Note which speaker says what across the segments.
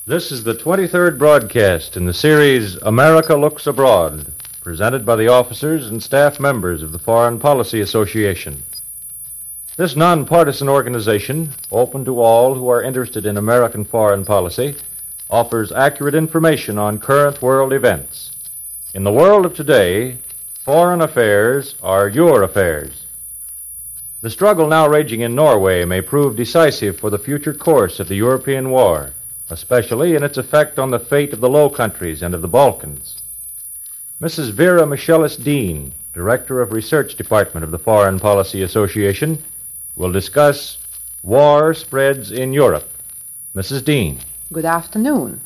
Speaker 1: This is the 23rd broadcast in the series America Looks Abroad, presented by the officers and staff members of the Foreign Policy Association. This nonpartisan organization, open to all who are interested in American foreign policy, offers accurate information on current world events. In the world of today, foreign affairs are your affairs. The struggle now raging in Norway may prove decisive for the future course of the European war, especially in its effect on the fate of the Low Countries and of the Balkans. Mrs. Vera Michelis Dean, Director of Research Department of the Foreign Policy Association, will discuss War Spreads in Europe. Mrs. Dean.
Speaker 2: Good afternoon.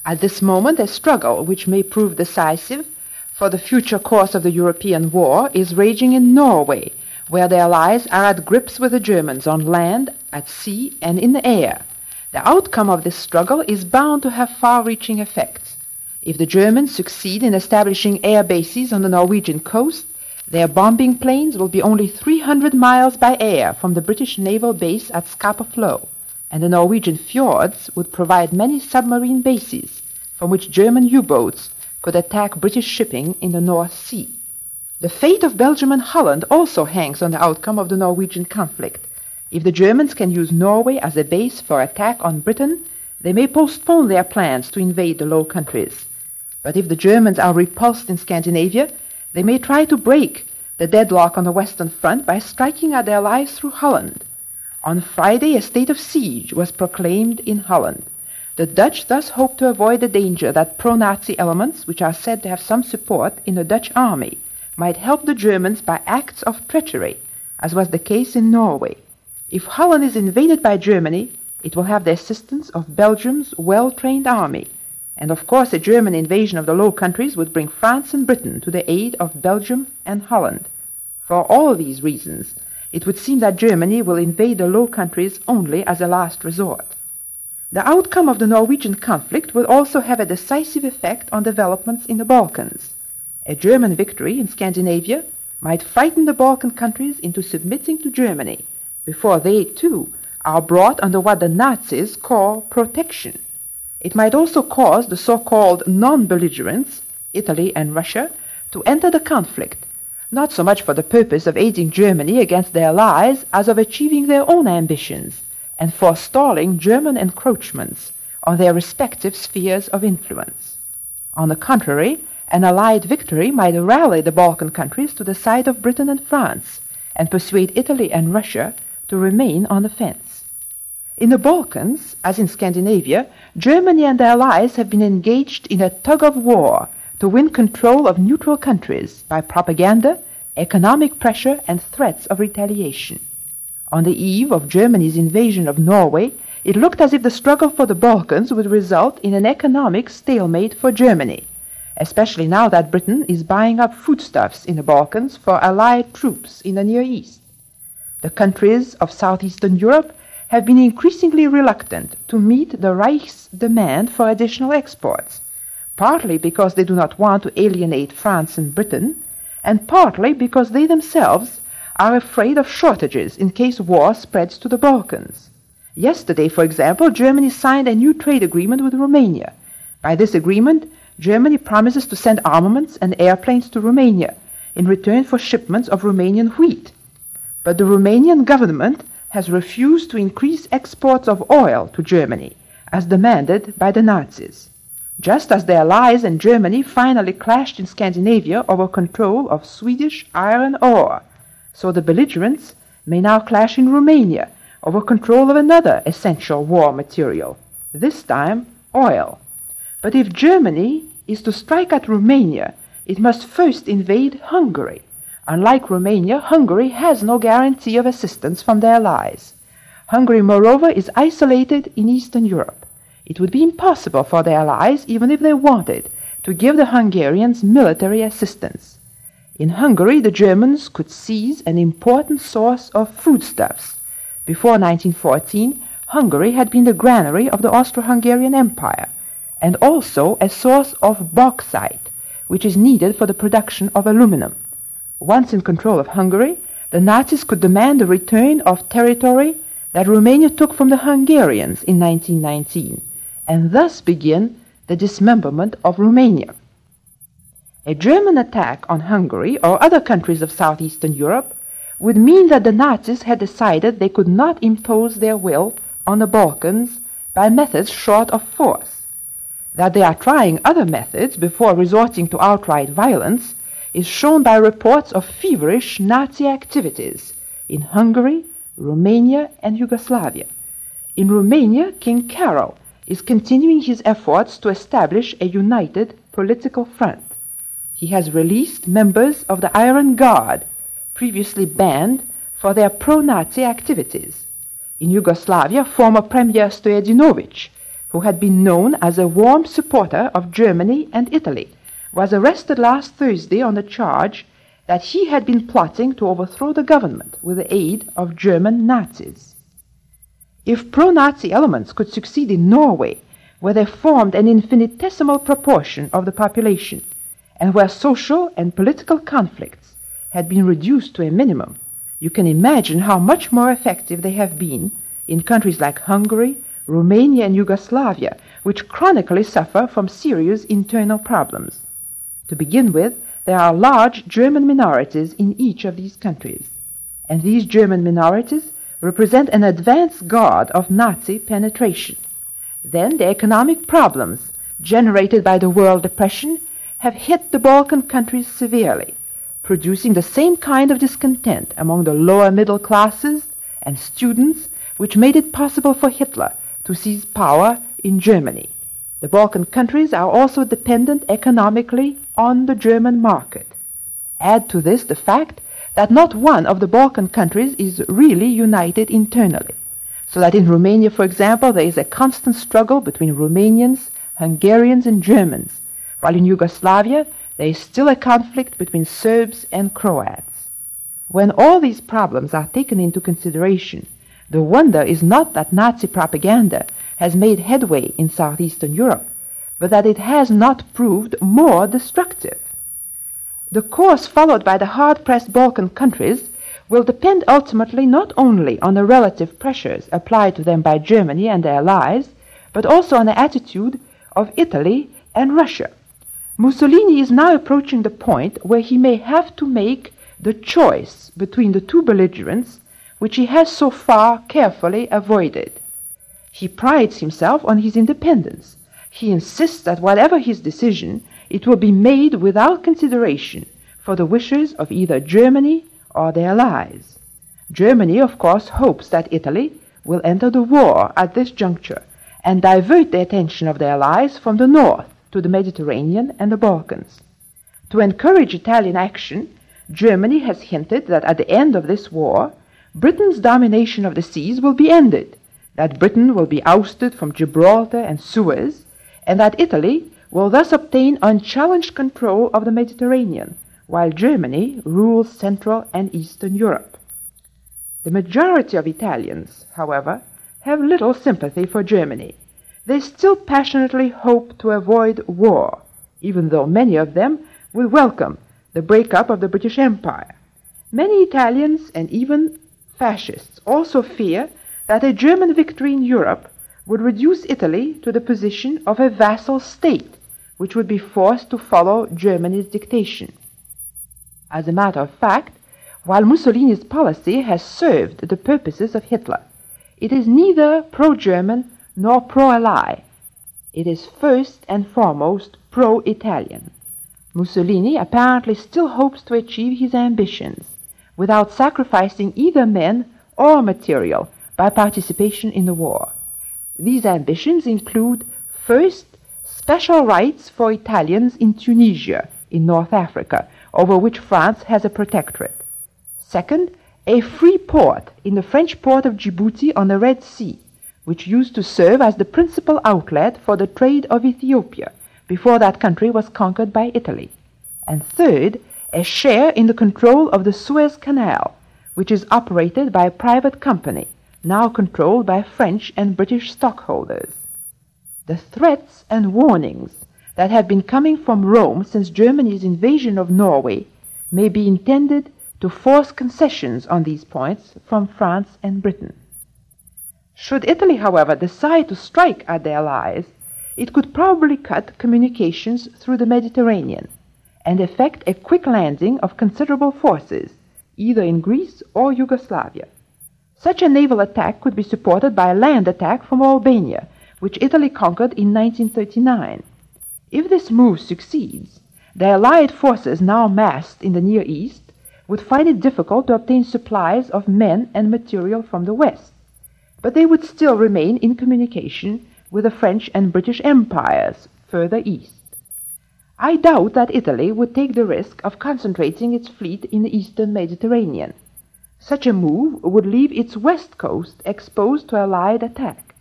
Speaker 2: At this moment, a struggle which may prove decisive for the future course of the European war is raging in Norway, where the Allies are at grips with the Germans on land, at sea, and in the air. The outcome of this struggle is bound to have far-reaching effects. If the Germans succeed in establishing air bases on the Norwegian coast, their bombing planes will be only 300 miles by air from the British naval base at Scapa Flow, and the Norwegian fjords would provide many submarine bases from which German U-boats could attack British shipping in the North Sea. The fate of Belgium and Holland also hangs on the outcome of the Norwegian conflict. If the Germans can use Norway as a base for attack on Britain, they may postpone their plans to invade the Low Countries. But if the Germans are repulsed in Scandinavia, they may try to break the deadlock on the Western Front by striking at their allies through Holland. On Friday, a state of siege was proclaimed in Holland. The Dutch thus hope to avoid the danger that pro-Nazi elements, which are said to have some support in the Dutch army, might help the Germans by acts of treachery, as was the case in Norway. If Holland is invaded by Germany, it will have the assistance of Belgium's well-trained army. And of course, a German invasion of the Low Countries would bring France and Britain to the aid of Belgium and Holland. For all these reasons, it would seem that Germany will invade the Low Countries only as a last resort. The outcome of the Norwegian conflict will also have a decisive effect on developments in the Balkans. A German victory in Scandinavia might frighten the Balkan countries into submitting to Germany, before they, too, are brought under what the Nazis call protection. It might also cause the so-called non-belligerents, Italy and Russia, to enter the conflict, not so much for the purpose of aiding Germany against their allies as of achieving their own ambitions and forestalling German encroachments on their respective spheres of influence. On the contrary, an Allied victory might rally the Balkan countries to the side of Britain and France and persuade Italy and Russia to remain on the fence. In the Balkans, as in Scandinavia, Germany and the Allies have been engaged in a tug-of-war to win control of neutral countries by propaganda, economic pressure, and threats of retaliation. On the eve of Germany's invasion of Norway, it looked as if the struggle for the Balkans would result in an economic stalemate for Germany, especially now that Britain is buying up foodstuffs in the Balkans for Allied troops in the Near East. The countries of southeastern Europe have been increasingly reluctant to meet the Reich's demand for additional exports, partly because they do not want to alienate France and Britain, and partly because they themselves are afraid of shortages in case war spreads to the Balkans. Yesterday, for example, Germany signed a new trade agreement with Romania. By this agreement, Germany promises to send armaments and airplanes to Romania in return for shipments of Romanian wheat. But the Romanian government has refused to increase exports of oil to Germany, as demanded by the Nazis. Just as the Allies and Germany finally clashed in Scandinavia over control of Swedish iron ore, so the belligerents may now clash in Romania over control of another essential war material, this time oil. But if Germany is to strike at Romania, it must first invade Hungary. Unlike Romania, Hungary has no guarantee of assistance from the Allies. Hungary, moreover, is isolated in Eastern Europe. It would be impossible for the Allies, even if they wanted, to give the Hungarians military assistance. In Hungary, the Germans could seize an important source of foodstuffs. Before 1914, Hungary had been the granary of the Austro-Hungarian Empire, and also a source of bauxite, which is needed for the production of aluminum. Once in control of Hungary, the Nazis could demand the return of territory that Romania took from the Hungarians in 1919, and thus begin the dismemberment of Romania. A German attack on Hungary or other countries of southeastern Europe would mean that the Nazis had decided they could not impose their will on the Balkans by methods short of force. That they are trying other methods before resorting to outright violence is shown by reports of feverish Nazi activities in Hungary, Romania, and Yugoslavia. In Romania, King Carol is continuing his efforts to establish a united political front. He has released members of the Iron Guard, previously banned for their pro-Nazi activities. In Yugoslavia, former Premier Stojadinovic, who had been known as a warm supporter of Germany and Italy, was arrested last Thursday on the charge that he had been plotting to overthrow the government with the aid of German Nazis. If pro-Nazi elements could succeed in Norway, where they formed an infinitesimal proportion of the population, and where social and political conflicts had been reduced to a minimum, you can imagine how much more effective they have been in countries like Hungary, Romania, and Yugoslavia, which chronically suffer from serious internal problems. To begin with, there are large German minorities in each of these countries, and these German minorities represent an advance guard of Nazi penetration. Then the economic problems generated by the world depression have hit the Balkan countries severely, producing the same kind of discontent among the lower middle classes and students which made it possible for Hitler to seize power in Germany. The Balkan countries are also dependent economically on the German market. Add to this the fact that not one of the Balkan countries is really united internally, so that in Romania, for example, there is a constant struggle between Romanians, Hungarians, and Germans, while in Yugoslavia there is still a conflict between Serbs and Croats. When all these problems are taken into consideration, the wonder is not that Nazi propaganda has made headway in southeastern Europe, but that it has not proved more destructive. The course followed by the hard-pressed Balkan countries will depend ultimately not only on the relative pressures applied to them by Germany and their allies, but also on the attitude of Italy and Russia. Mussolini is now approaching the point where he may have to make the choice between the two belligerents, which he has so far carefully avoided. He prides himself on his independence. He insists that whatever his decision, it will be made without consideration for the wishes of either Germany or their allies. Germany, of course, hopes that Italy will enter the war at this juncture and divert the attention of their allies from the north to the Mediterranean and the Balkans. To encourage Italian action, Germany has hinted that at the end of this war, Britain's domination of the seas will be ended, that Britain will be ousted from Gibraltar and Suez, and that Italy will thus obtain unchallenged control of the Mediterranean, while Germany rules Central and Eastern Europe. The majority of Italians, however, have little sympathy for Germany. They still passionately hope to avoid war, even though many of them will welcome the breakup of the British Empire. Many Italians and even fascists also fear that a German victory in Europe would reduce Italy to the position of a vassal state, which would be forced to follow Germany's dictation. As a matter of fact, while Mussolini's policy has served the purposes of Hitler, it is neither pro-German nor pro-Ally. It is first and foremost pro-Italian. Mussolini apparently still hopes to achieve his ambitions without sacrificing either men or material by participation in the war. These ambitions include, first, special rights for Italians in Tunisia, in North Africa, over which France has a protectorate. Second, a free port in the French port of Djibouti on the Red Sea, which used to serve as the principal outlet for the trade of Ethiopia before that country was conquered by Italy. And third, a share in the control of the Suez Canal, which is operated by a private company, now controlled by French and British stockholders. The threats and warnings that have been coming from Rome since Germany's invasion of Norway may be intended to force concessions on these points from France and Britain. Should Italy, however, decide to strike at their allies, it could probably cut communications through the Mediterranean and effect a quick landing of considerable forces, either in Greece or Yugoslavia. Such a naval attack could be supported by a land attack from Albania, which Italy conquered in 1939. If this move succeeds, the Allied forces now massed in the Near East would find it difficult to obtain supplies of men and material from the West, but they would still remain in communication with the French and British empires further east. I doubt that Italy would take the risk of concentrating its fleet in the eastern Mediterranean. Such a move would leave its west coast exposed to Allied attack.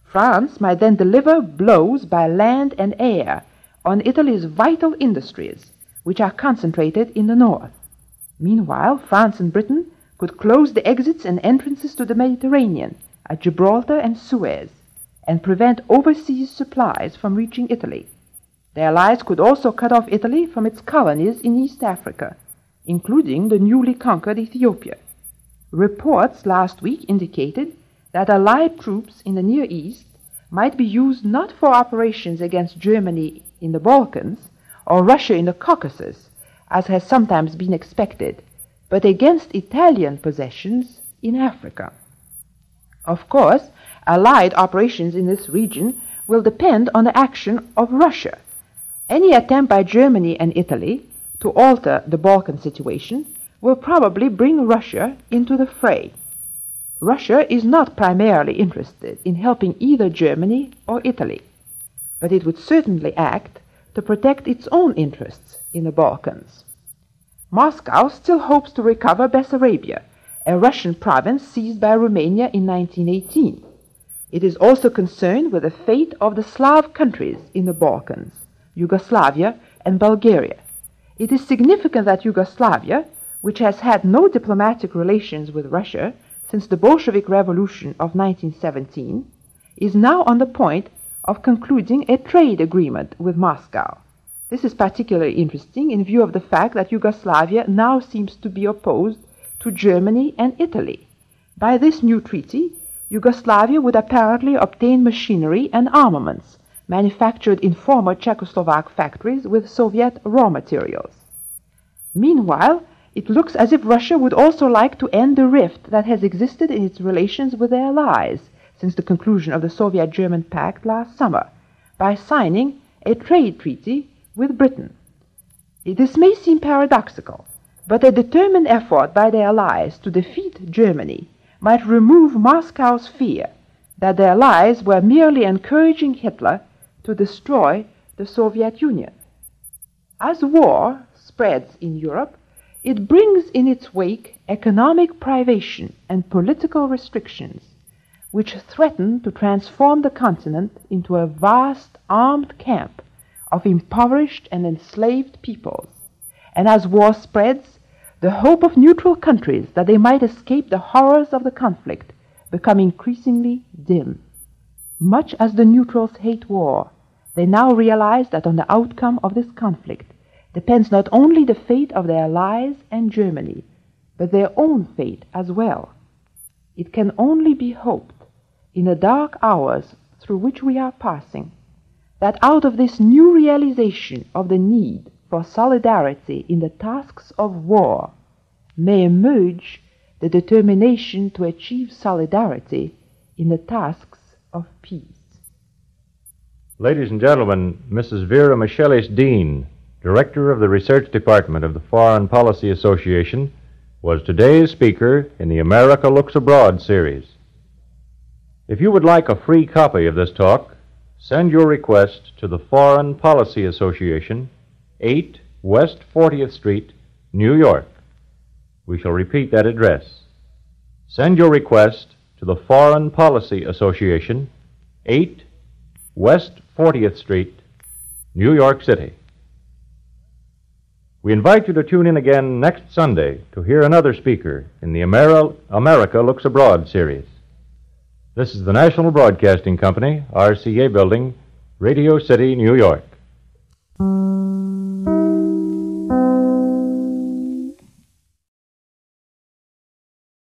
Speaker 2: France might then deliver blows by land and air on Italy's vital industries, which are concentrated in the north. Meanwhile, France and Britain could close the exits and entrances to the Mediterranean at Gibraltar and Suez, and prevent overseas supplies from reaching Italy. The Allies could also cut off Italy from its colonies in East Africa, including the newly conquered Ethiopia. Reports last week indicated that Allied troops in the Near East might be used not for operations against Germany in the Balkans or Russia in the Caucasus, as has sometimes been expected, but against Italian possessions in Africa. Of course, Allied operations in this region will depend on the action of Russia. Any attempt by Germany and Italy to alter the Balkan situation will probably bring Russia into the fray. Russia is not primarily interested in helping either Germany or Italy, but it would certainly act to protect its own interests in the Balkans. Moscow still hopes to recover Bessarabia, a Russian province seized by Romania in 1918. It is also concerned with the fate of the Slav countries in the Balkans, Yugoslavia and Bulgaria. It is significant that Yugoslavia, which has had no diplomatic relations with Russia since the Bolshevik Revolution of 1917, is now on the point of concluding a trade agreement with Moscow. This is particularly interesting in view of the fact that Yugoslavia now seems to be opposed to Germany and Italy. By this new treaty, Yugoslavia would apparently obtain machinery and armaments manufactured in former Czechoslovak factories with Soviet raw materials. Meanwhile, it looks as if Russia would also like to end the rift that has existed in its relations with their allies since the conclusion of the Soviet-German Pact last summer, by signing a trade treaty with Britain. This may seem paradoxical, but a determined effort by the Allies to defeat Germany might remove Moscow's fear that the Allies were merely encouraging Hitler to destroy the Soviet Union. As war spreads in Europe, it brings in its wake economic privation and political restrictions, which threaten to transform the continent into a vast armed camp of impoverished and enslaved peoples. And as war spreads, the hope of neutral countries that they might escape the horrors of the conflict become increasingly dim. Much as the neutrals hate war, they now realize that on the outcome of this conflict depends not only the fate of their allies and Germany, but their own fate as well. It can only be hoped, in the dark hours through which we are passing, that out of this new realization of the need for solidarity in the tasks of war may emerge the determination to achieve solidarity in the tasks of peace.
Speaker 1: Ladies and gentlemen, Mrs. Vera Michelis Dean, Director of the Research Department of the Foreign Policy Association, was today's speaker in the America Looks Abroad series. If you would like a free copy of this talk, send your request to the Foreign Policy Association, 8 West 40th Street, New York. We shall repeat that address. Send your request to the Foreign Policy Association, 8 West 40th Street, New York City. We invite you to tune in again next Sunday to hear another speaker in the America Looks Abroad series. This is the National Broadcasting Company, RCA Building, Radio City, New York.